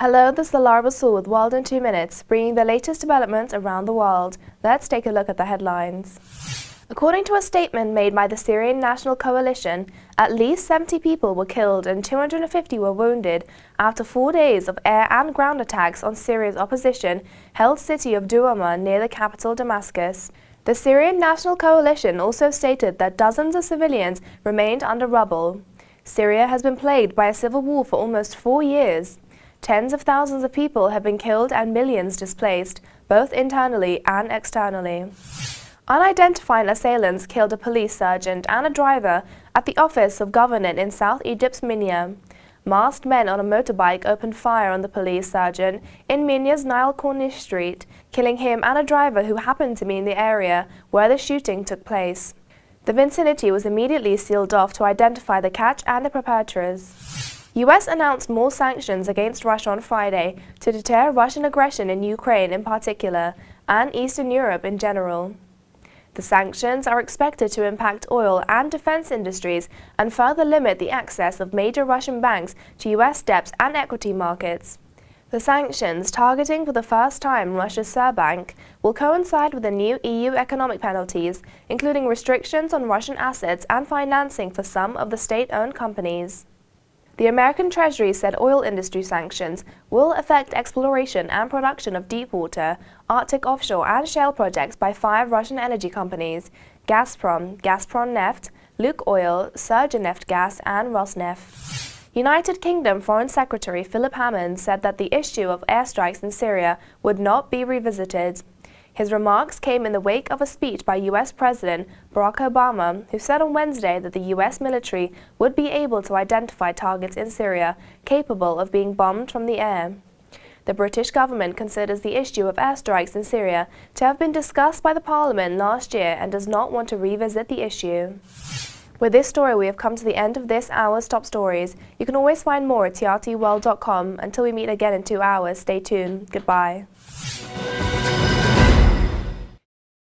Hello, this is Lara Basul with World in 2 Minutes, bringing the latest developments around the world. Let's take a look at the headlines. According to a statement made by the Syrian National Coalition, at least 70 people were killed and 250 were wounded after 4 days of air and ground attacks on Syria's opposition-held city of Douma near the capital Damascus. The Syrian National Coalition also stated that dozens of civilians remained under rubble. Syria has been plagued by a civil war for almost 4 years. Tens of thousands of people have been killed and millions displaced, both internally and externally. Unidentified assailants killed a police sergeant and a driver at the office of government in South Egypt's Minya. Masked men on a motorbike opened fire on the police sergeant in Minya's Nile Corniche Street, killing him and a driver who happened to be in the area where the shooting took place. The vicinity was immediately sealed off to identify the catch and the perpetrators. US announced more sanctions against Russia on Friday to deter Russian aggression in Ukraine in particular, and Eastern Europe in general. The sanctions are expected to impact oil and defense industries and further limit the access of major Russian banks to US debt and equity markets. The sanctions, targeting for the first time Russia's Sberbank, will coincide with the new EU economic penalties, including restrictions on Russian assets and financing for some of the state-owned companies. The American Treasury said oil industry sanctions will affect exploration and production of deepwater, Arctic offshore and shale projects by 5 Russian energy companies: Gazprom, Gazprom-Neft, Lukoil, Surgerneft-Gas and Rosneft. United Kingdom Foreign Secretary Philip Hammond said that the issue of airstrikes in Syria would not be revisited. His remarks came in the wake of a speech by US President Barack Obama, who said on Wednesday that the US military would be able to identify targets in Syria capable of being bombed from the air. The British government considers the issue of airstrikes in Syria to have been discussed by the Parliament last year and does not want to revisit the issue. With this story, we have come to the end of this hour's top stories. You can always find more at trtworld.com. Until we meet again in 2 hours, stay tuned. Goodbye.